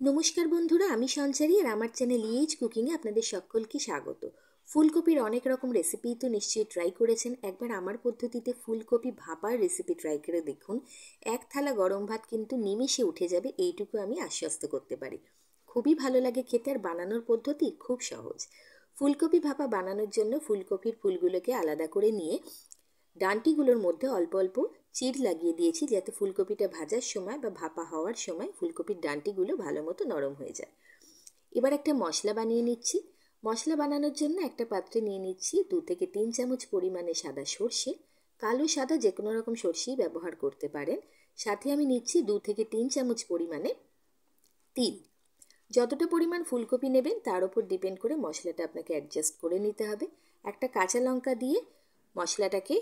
নমস্কার বন্ধুরা, আমি সঞ্চারী আর আমার চ্যানেল ইএইচ কুকিংয়ে আপনাদের সকলকে স্বাগত। ফুলকপির অনেক রকম রেসিপি তো নিশ্চয়ই ট্রাই করেছেন। একবার আমার পদ্ধতিতে ফুলকপি ভাপার রেসিপি ট্রাই করে দেখুন। এক থালা গরম ভাত কিন্তু নিমেষে উঠে যাবে, এইটুকু আমি আশ্বস্ত করতে পারি। খুবই ভালো লাগে খেতে, আর বানানোর পদ্ধতি খুব সহজ। ফুলকপি ভাপা বানানোর জন্য ফুলকপির ফুলগুলোকে আলাদা করে নিয়ে ডাঁটিগুলোর মধ্যে অল্প অল্প চিড় লাগিয়ে দিয়েছি, যাতে ফুলকপিটা ভাজার সময় বা ভাপা হওয়ার সময় ফুলকপির ডাঁটিগুলো ভালো মতো নরম হয়ে যায়। এবার একটা মশলা বানিয়ে নিচ্ছি। মশলা বানানোর জন্য একটা পাত্রে নিয়ে নিচ্ছি 2 থেকে 3 চামচ পরিমাণে সাদা সর্ষে। কালো সাদা যে কোনো রকম সর্ষেই ব্যবহার করতে পারেন। সাথে আমি নিচ্ছি 2 থেকে 3 চামচ পরিমাণে তিল। যতটা পরিমাণ ফুলকপি নেবেন তার উপর ডিপেন্ড করে মশলাটা আপনাকে অ্যাডজাস্ট করে নিতে হবে। একটা কাঁচা লঙ্কা দিয়ে মশলাটাকে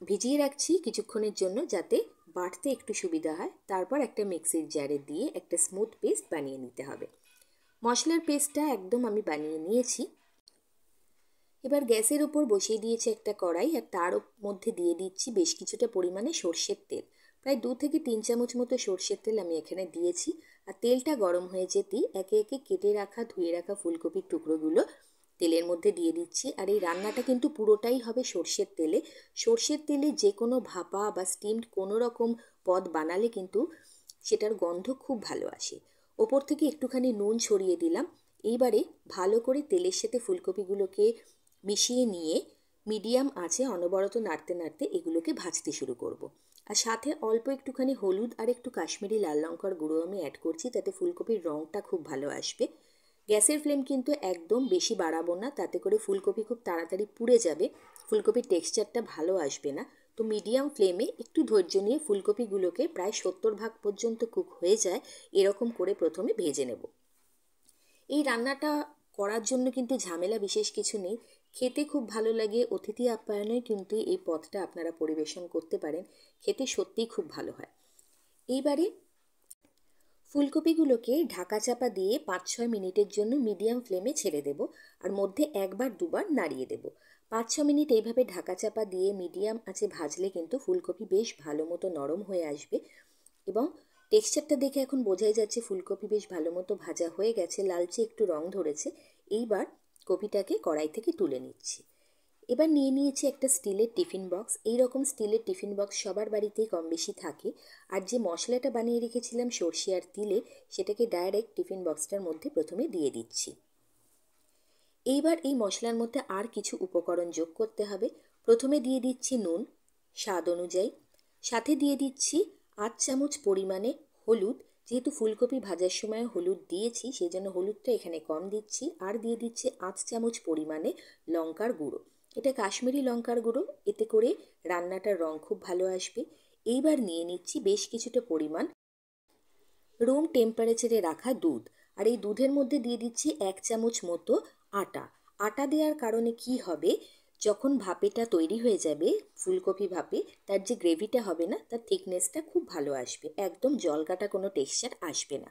ভিজিয়ে রাখছি কিছুক্ষণের জন্য, যাতে বাটতে একটু সুবিধা হয়। তারপর একটা মিক্সির জারে দিয়ে একটা স্মুথ পেস্ট বানিয়ে নিতে হবে। মশলার পেস্টটা একদম আমি বানিয়ে নিয়েছি। এবার গ্যাসের উপর বসিয়ে দিয়েছি একটা কড়াই, আর তার মধ্যে দিয়ে দিচ্ছি বেশ কিছুটা পরিমাণে সর্ষের তেল। প্রায় 2 থেকে 3 চামচ মতো সর্ষের তেল আমি এখানে দিয়েছি। আর তেলটা গরম হয়ে যেতেই একে একে কেটে রাখা ধুয়ে রাখা ফুলকপির টুকরোগুলো তেলের মধ্যে দিয়ে দিচ্ছি। আর এই রান্নাটা কিন্তু পুরোটাই হবে সর্ষের তেলে। সর্ষের তেলে যে কোনো ভাপা বা স্টিমড কোনো রকম পদ বানালে কিন্তু সেটার গন্ধ খুব ভালো আসে। ওপর থেকে একটুখানি নুন ছড়িয়ে দিলাম। এইবারে ভালো করে তেলের সাথে ফুলকপিগুলোকে মিশিয়ে নিয়ে মিডিয়াম আঁচে অনবরত নাড়তে নাড়তে এগুলোকে ভাজতে শুরু করব। আর সাথে অল্প একটুখানি হলুদ আর একটু কাশ্মীরি লাল লঙ্কার গুঁড়ো আমি অ্যাড করছি, তাতে ফুলকপির রঙটা খুব ভালো আসবে। গ্যাসের ফ্লেম কিন্তু একদম বেশি বাড়াবো না, তাতে করে ফুলকপি খুব তাড়াতাড়ি পুড়ে যাবে, ফুলকপির টেক্সচারটা ভালো আসবে না। তো মিডিয়াম ফ্লেমে একটু ধৈর্য নিয়ে ফুলকপিগুলোকে প্রায় 70% পর্যন্ত কুক হয়ে যায় এরকম করে প্রথমে ভেজে নেব। এই রান্নাটা করার জন্য কিন্তু ঝামেলা বিশেষ কিছু নেই, খেতে খুব ভালো লাগে। অতিথি আপ্যায়নে কিন্তু এই পদটা আপনারা পরিবেশন করতে পারেন, খেতে সত্যিই খুব ভালো হয়। এইবারে ফুলকপিগুলোকে ঢাকা চাপা দিয়ে 5-6 মিনিটের জন্য মিডিয়াম ফ্লেমে ছেড়ে দেব, আর মধ্যে একবার দুবার নাড়িয়ে দেব। 5-6 মিনিট এইভাবে ঢাকা চাপা দিয়ে মিডিয়াম আঁচে ভাজলে কিন্তু ফুলকপি বেশ ভালো মতো নরম হয়ে আসবে। এবং টেক্সচারটা দেখে এখন বোঝাই যাচ্ছে ফুলকপি বেশ ভালো মতো ভাজা হয়ে গেছে, লালচে একটু রং ধরেছে। এইবার কপিটাকে কড়াই থেকে তুলে নিচ্ছি। এবার নিয়ে নিয়েছি একটা স্টিলের টিফিন বক্স। এই রকম স্টিলের টিফিন বক্স সবার বাড়িতেই কম বেশি থাকে। আর যে মশলাটা বানিয়ে রেখেছিলাম সর্ষে আর তিলে, সেটাকে ডাইরেক্ট টিফিন বক্সটার মধ্যে প্রথমে দিয়ে দিচ্ছি। এইবার এই মশলার মধ্যে আর কিছু উপকরণ যোগ করতে হবে। প্রথমে দিয়ে দিচ্ছি নুন স্বাদ অনুযায়ী, সাথে দিয়ে দিচ্ছি 8 চামচ পরিমাণে হলুদ। যেহেতু ফুলকপি ভাজার সময় হলুদ দিয়েছি, সেই জন্য হলুদটা এখানে কম দিচ্ছি। আর দিয়ে দিচ্ছি 8 চামচ পরিমাণে লঙ্কার গুঁড়ো। এটা কাশ্মীরি লঙ্কার গুঁড়ো, এতে করে রান্নাটার রং খুব ভালো আসবে। এইবার নিয়ে নিচ্ছি বেশ কিছুটা পরিমাণ রুম টেম্পারেচারে রাখা দুধ। আর এই দুধের মধ্যে দিয়ে দিচ্ছি 1 চামচ মতো আটা। আটা দেওয়ার কারণে কি হবে, যখন ভাপেটা তৈরি হয়ে যাবে ফুলকপি ভাপে, তার যে গ্রেভিটা হবে না, তার থিকনেসটা খুব ভালো আসবে, একদম জলকাটা কোনো টেক্সচার আসবে না।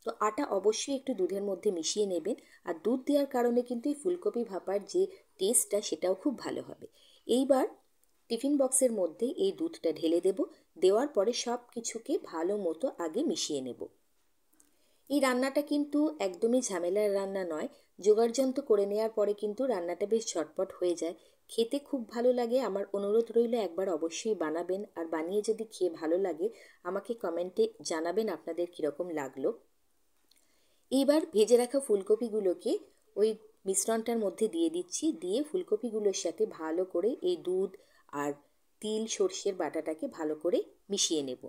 তো আটা অবশ্যই একটু দুধের মধ্যে মিশিয়ে নেবেন। আর দুধ দেওয়ার কারণে কিন্তু এই ফুলকপি ভাপার যে টেস্টটা সেটাও খুব ভালো হবে। এইবার টিফিন বক্সের মধ্যে এই দুধটা ঢেলে দেব। দেওয়ার পরে সব কিছুকে ভালো মতো আগে মিশিয়ে নেব। এই রান্নাটা কিন্তু একদমই ঝামেলার রান্না নয়। জোগাড়যন্ত্র করে নেওয়ার পরে কিন্তু রান্নাটা বেশ ঝটপট হয়ে যায়, খেতে খুব ভালো লাগে। আমার অনুরোধ রইল একবার অবশ্যই বানাবেন, আর বানিয়ে যদি খেয়ে ভালো লাগে আমাকে কমেন্টে জানাবেন আপনাদের কীরকম লাগলো। এইবার ভেজে রাখা ফুলকপিগুলোকে ওই মিশ্রণটার মধ্যে দিয়ে দিচ্ছি। দিয়ে ফুলকপিগুলোর সাথে ভালো করে এই দুধ আর তিল সর্ষের বাটাটাকে ভালো করে মিশিয়ে নেব।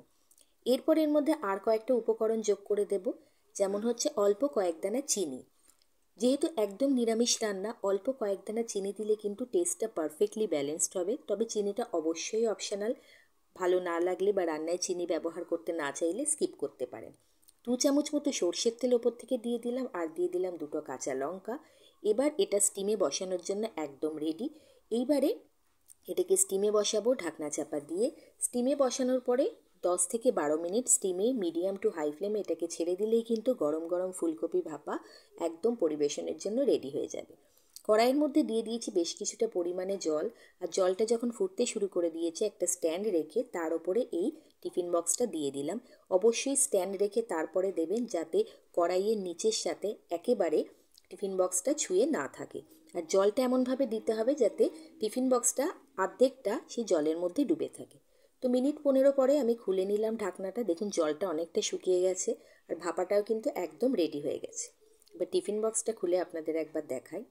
এরপর এর মধ্যে আর কয়েকটা উপকরণ যোগ করে দেব, যেমন হচ্ছে অল্প কয়েক দানা চিনি। যেহেতু একদম নিরামিষ রান্না, অল্প কয়েক দানা চিনি দিলে কিন্তু টেস্টটা পারফেক্টলি ব্যালেন্সড হবে। তবে চিনিটা অবশ্যই অপশনাল, ভালো না লাগলে বা রান্নায় চিনি ব্যবহার করতে না চাইলে স্কিপ করতে পারেন। 2 চামচ মতো সর্ষের তেল ওপর থেকে দিয়ে দিলাম, আর দিয়ে দিলাম 2টো কাঁচা লঙ্কা। এবার এটা স্টিমে বসানোর জন্য একদম রেডি। এইবারে এটাকে স্টিমে বসাবো ঢাকনা চাপা দিয়ে। স্টিমে বসানোর পরে 10 থেকে 12 মিনিট স্টিমে মিডিয়াম টু হাই ফ্লেমে এটাকে ছেড়ে দিলেই কিন্তু গরম গরম ফুলকপি ভাপা একদম পরিবেশনের জন্য রেডি হয়ে যাবে। কড়াইয়ের মধ্যে দিয়ে দিয়েছি বেশ কিছুটা পরিমাণে জল। আর জলটা যখন ফুটতে শুরু করে দিয়েছে, একটা স্ট্যান্ড রেখে তার উপরে এই টিফিন বক্সটা দিয়ে দিলাম। অবশ্যই স্ট্যান্ড রেখে তারপরে দেবেন, যাতে কড়াইয়ের নিচের সাথে একেবারে টিফিন বক্সটা ছুঁয়ে না থাকে। আর জলটা এমনভাবে দিতে হবে যাতে টিফিন বক্সটা অর্ধেকটা সেই জলের মধ্যে ডুবে থাকে। তো মিনিট 15 পরে আমি খুলে নিলাম ঢাকনাটা। দেখুন জলটা অনেকটা শুকিয়ে গেছে আর ভাপাটাও কিন্তু একদম রেডি হয়ে গেছে। এবার টিফিন বক্সটা খুলে আপনাদের একবার দেখাই।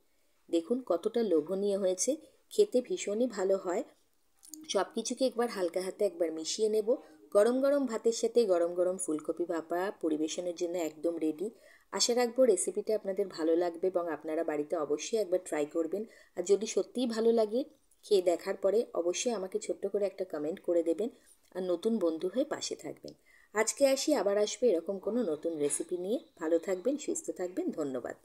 দেখুন কতটা লোভনীয় হয়েছে, খেতে ভীষণই ভালো হয়। সব কিছুকে একবার হালকা হাতে একবার মিশিয়ে নেব। গরম গরম ভাতের সাথে গরম গরম ফুলকপি ভাপা পরিবেশনের জন্য একদম রেডি। আশা রাখবো রেসিপিটা আপনাদের ভালো লাগবে এবং আপনারা বাড়িতে অবশ্যই একবার ট্রাই করবেন। আর যদি সত্যিই ভালো লাগে, খেয়ে দেখার পরে অবশ্যই আমাকে ছোট্ট করে একটা কমেন্ট করে দেবেন আর নতুন বন্ধু হয়ে পাশে থাকবেন। আজকে আসি, আবার আসবে এরকম কোনো নতুন রেসিপি নিয়ে। ভালো থাকবেন, সুস্থ থাকবেন, ধন্যবাদ।